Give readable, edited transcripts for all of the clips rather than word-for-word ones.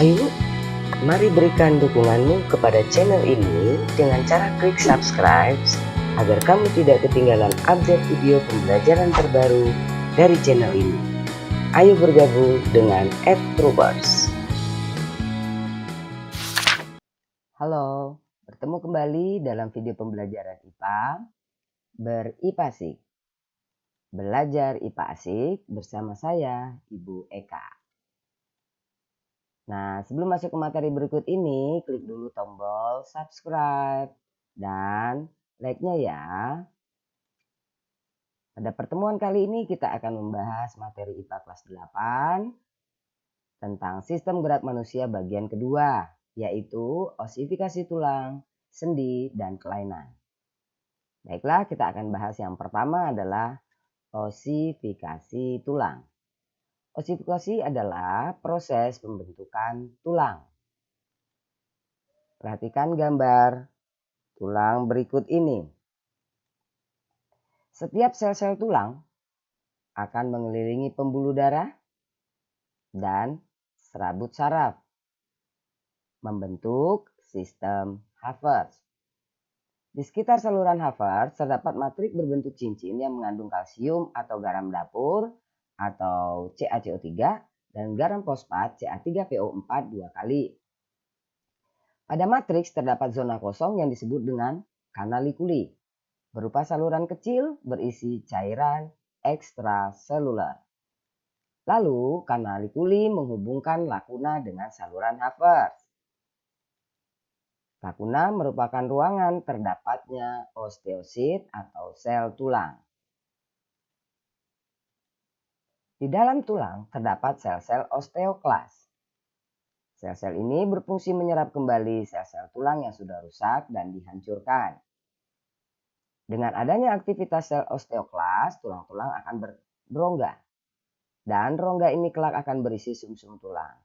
Ayo, mari berikan dukunganmu kepada channel ini dengan cara klik subscribe agar kamu tidak ketinggalan update video pembelajaran terbaru dari channel ini. Ayo bergabung dengan @Trubers. Halo, bertemu kembali dalam video pembelajaran IPA ber-IPA Asik. Belajar IPA Asik bersama saya, Ibu Eka. Nah, sebelum masuk ke materi berikut ini, klik dulu tombol subscribe dan like-nya ya. Pada pertemuan kali ini kita akan membahas materi IPA kelas 8 tentang sistem gerak manusia bagian kedua, yaitu osifikasi tulang, sendi, dan kelainan. Baiklah, kita akan bahas yang pertama adalah osifikasi tulang. Osifikasi adalah proses pembentukan tulang. Perhatikan gambar tulang berikut ini. Setiap sel-sel tulang akan mengelilingi pembuluh darah dan serabut saraf, membentuk sistem Havertz. Di sekitar saluran Havertz terdapat matrik berbentuk cincin yang mengandung kalsium atau garam dapur atau CaCO3 dan garam fosfat Ca3PO4 2 kali. Pada matriks terdapat zona kosong yang disebut dengan kanalikuli, berupa saluran kecil berisi cairan ekstraseluler. Lalu kanalikuli menghubungkan lakuna dengan saluran Havertz. Lakuna merupakan ruangan terdapatnya osteosit atau sel tulang. Di dalam tulang terdapat sel-sel osteoklas. Sel-sel ini berfungsi menyerap kembali sel-sel tulang yang sudah rusak dan dihancurkan. Dengan adanya aktivitas sel osteoklas, tulang-tulang akan berongga. Dan rongga ini kelak akan berisi sumsum tulang.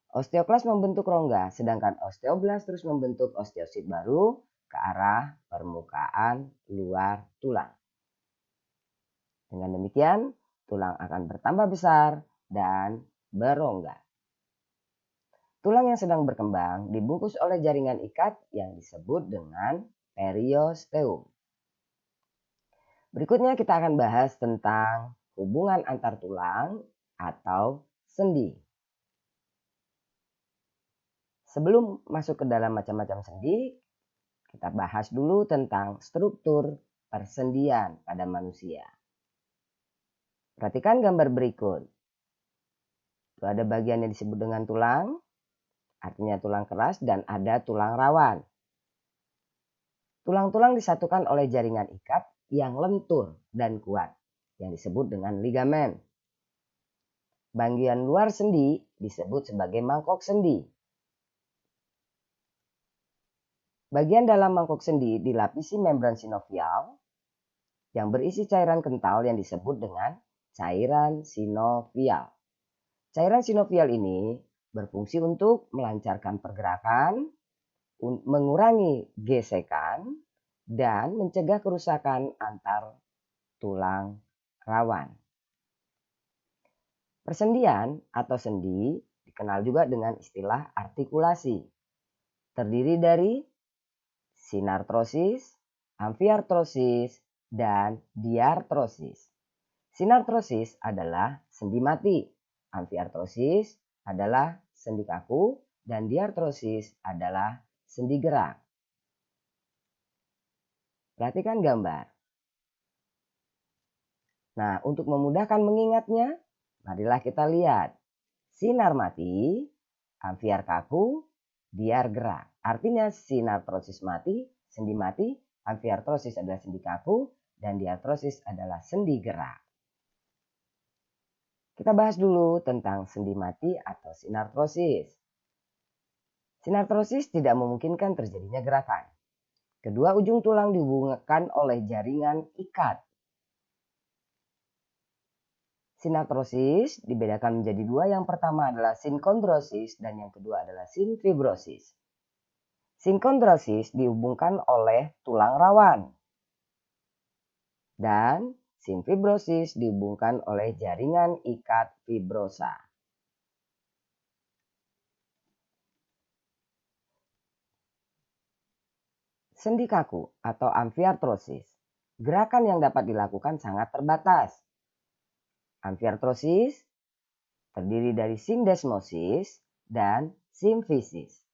Osteoklas membentuk rongga, sedangkan osteoblas terus membentuk osteosit baru ke arah permukaan luar tulang. Dengan demikian, tulang akan bertambah besar dan berongga. Tulang yang sedang berkembang dibungkus oleh jaringan ikat yang disebut dengan periosteum. Berikutnya kita akan bahas tentang hubungan antar tulang atau sendi. Sebelum masuk ke dalam macam-macam sendi, kita bahas dulu tentang struktur persendian pada manusia. Perhatikan gambar berikut. Itu ada bagian yang disebut dengan tulang, artinya tulang keras, dan ada tulang rawan. Tulang-tulang disatukan oleh jaringan ikat yang lentur dan kuat, yang disebut dengan ligamen. Bagian luar sendi disebut sebagai mangkok sendi. Bagian dalam mangkok sendi dilapisi membran sinovial yang berisi cairan kental yang disebut dengan cairan sinovial. Cairan sinovial ini berfungsi untuk melancarkan pergerakan, mengurangi gesekan, dan mencegah kerusakan antar tulang rawan. Persendian atau sendi dikenal juga dengan istilah artikulasi. Terdiri dari sinartrosis, amfiartrosis, dan diartrosis. Sinartrosis adalah sendi mati, amfiartrosis adalah sendi kaku, dan diartrosis adalah sendi gerak. Perhatikan gambar. Nah, untuk memudahkan mengingatnya, marilah kita lihat. Sinar mati, amfiar kaku, diar gerak. Artinya sinartrosis mati, sendi mati, amfiartrosis adalah sendi kaku, dan diartrosis adalah sendi gerak. Kita bahas dulu tentang sendi mati atau sinartrosis. Sinartrosis tidak memungkinkan terjadinya gerakan. Kedua ujung tulang dihubungkan oleh jaringan ikat. Sinartrosis dibedakan menjadi dua. Yang pertama adalah sinkondrosis dan yang kedua adalah sinfibrosis. Sinkondrosis dihubungkan oleh tulang rawan. Dan sinfibrosis dihubungkan oleh jaringan ikat fibrosa. Sendi kaku atau amfiartrosis. Gerakan yang dapat dilakukan sangat terbatas. Amfiartrosis terdiri dari sindesmosis dan simfisis.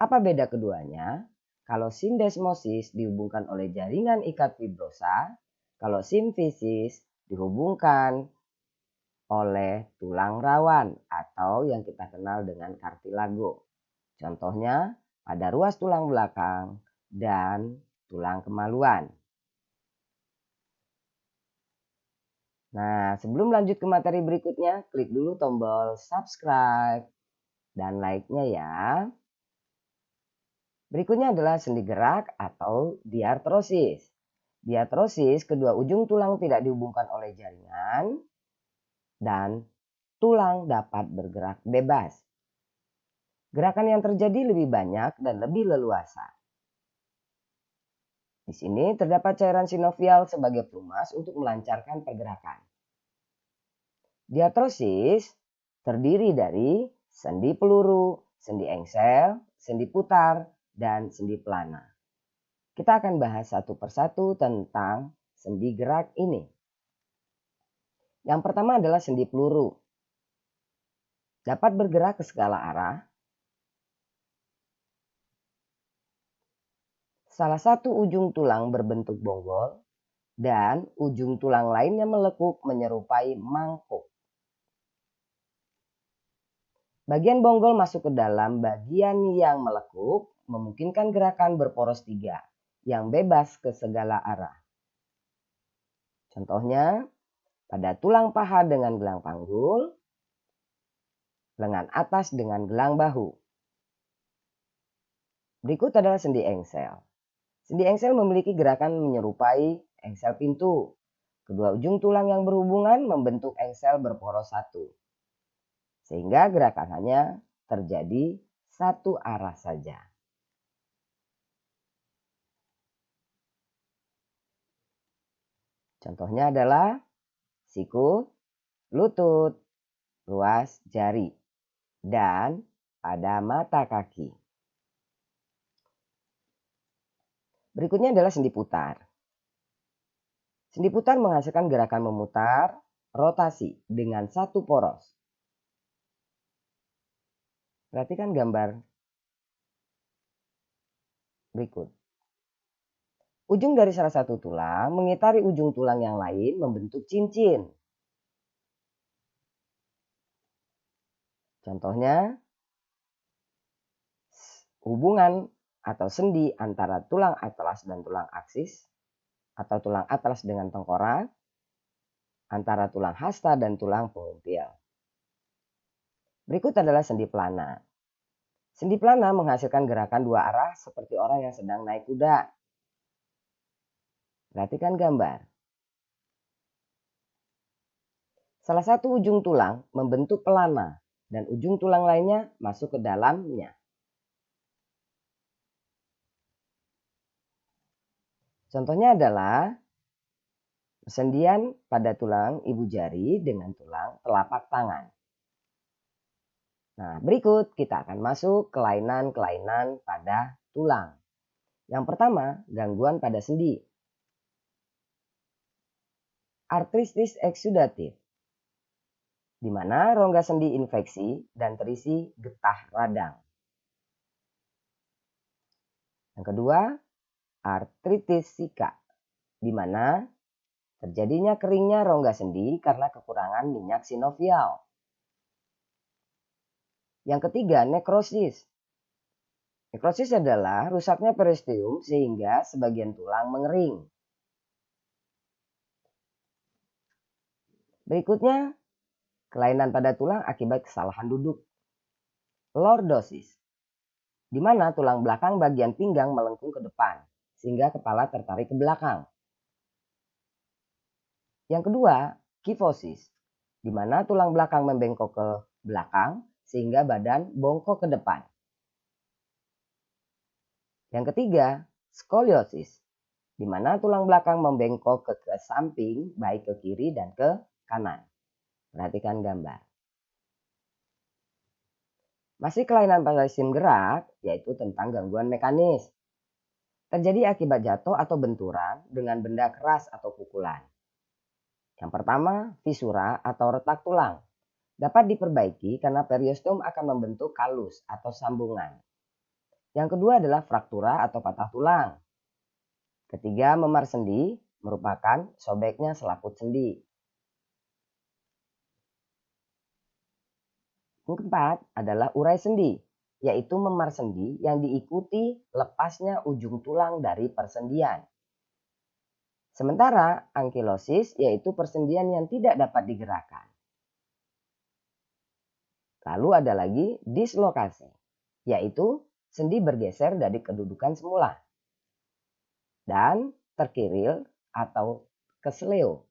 Apa beda keduanya? Kalau sindesmosis dihubungkan oleh jaringan ikat fibrosa, kalau simfisis dihubungkan oleh tulang rawan atau yang kita kenal dengan kartilago. Contohnya pada ruas tulang belakang dan tulang kemaluan. Nah, sebelum lanjut ke materi berikutnya, klik dulu tombol subscribe dan like-nya ya. Berikutnya adalah sendi gerak atau diartrosis. Diartrosis, kedua ujung tulang tidak dihubungkan oleh jaringan dan tulang dapat bergerak bebas. Gerakan yang terjadi lebih banyak dan lebih leluasa. Di sini terdapat cairan sinovial sebagai pelumas untuk melancarkan pergerakan. Diartrosis terdiri dari sendi peluru, sendi engsel, sendi putar, dan sendi pelana. Kita akan bahas satu persatu tentang sendi gerak ini. Yang pertama adalah sendi peluru. Dapat bergerak ke segala arah. Salah satu ujung tulang berbentuk bonggol dan ujung tulang lainnya melekuk menyerupai mangkuk. Bagian bonggol masuk ke dalam bagian yang melekuk, memungkinkan gerakan berporos 3 yang bebas ke segala arah. Contohnya, pada tulang paha dengan gelang panggul, lengan atas dengan gelang bahu. Berikut adalah sendi engsel. Sendi engsel memiliki gerakan menyerupai engsel pintu. Kedua ujung tulang yang berhubungan membentuk engsel berporos 1. Sehingga gerakannya terjadi satu arah saja. Contohnya adalah siku, lutut, ruas jari, dan pada mata kaki. Berikutnya adalah sendi putar. Sendi putar menghasilkan gerakan memutar rotasi dengan satu poros. Perhatikan gambar berikut. Ujung dari salah satu tulang mengitari ujung tulang yang lain membentuk cincin. Contohnya, hubungan atau sendi antara tulang atlas dan tulang aksis, atau tulang atlas dengan tengkorak, antara tulang hasta dan tulang pengumpil. Berikut adalah sendi pelana. Sendi pelana menghasilkan gerakan dua arah seperti orang yang sedang naik kuda. Perhatikan gambar. Salah satu ujung tulang membentuk pelana dan ujung tulang lainnya masuk ke dalamnya. Contohnya adalah persendian pada tulang ibu jari dengan tulang telapak tangan. Nah, berikut kita akan masuk kelainan-kelainan pada tulang. Yang pertama, gangguan pada sendi. Artritis eksudatif, di mana rongga sendi infeksi dan terisi getah radang. Yang kedua, artritis sika, di mana terjadinya keringnya rongga sendi karena kekurangan minyak sinovial. Yang ketiga, nekrosis. Nekrosis adalah rusaknya peristeum sehingga sebagian tulang mengering. Berikutnya, kelainan pada tulang akibat kesalahan duduk. Lordosis, di mana tulang belakang bagian pinggang melengkung ke depan sehingga kepala tertarik ke belakang. Yang kedua, kifosis, di mana tulang belakang membengkok ke belakang sehingga badan bongkok ke depan. Yang ketiga, skoliosis, di mana tulang belakang membengkok ke samping baik ke kiri dan ke kanan. Perhatikan gambar. Masih kelainan pada sistem gerak, yaitu tentang gangguan mekanis. terjadi akibat jatuh atau benturan dengan benda keras atau pukulan. Yang pertama, fisura atau retak tulang. Dapat diperbaiki karena periosteum akan membentuk kalus atau sambungan. Yang kedua adalah fraktura atau patah tulang. Ketiga, memar sendi merupakan sobeknya selaput sendi. Yang keempat adalah urai sendi, yaitu memar sendi yang diikuti lepasnya ujung tulang dari persendian. Sementara ankilosis yaitu persendian yang tidak dapat digerakkan. Lalu ada lagi dislokasi, yaitu sendi bergeser dari kedudukan semula. Dan terkiril atau kesleo,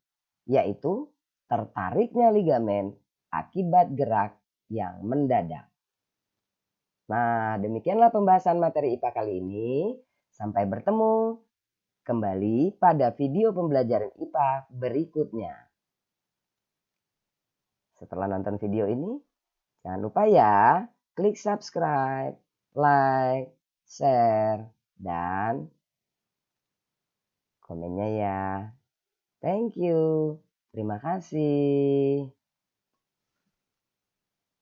yaitu tertariknya ligamen akibat gerak yang mendadak. Nah, demikianlah pembahasan materi IPA kali ini. Sampai bertemu kembali pada video pembelajaran IPA berikutnya. Setelah nonton video ini, jangan lupa ya, klik subscribe, like, share, dan komennya ya. Thank you. Terima kasih.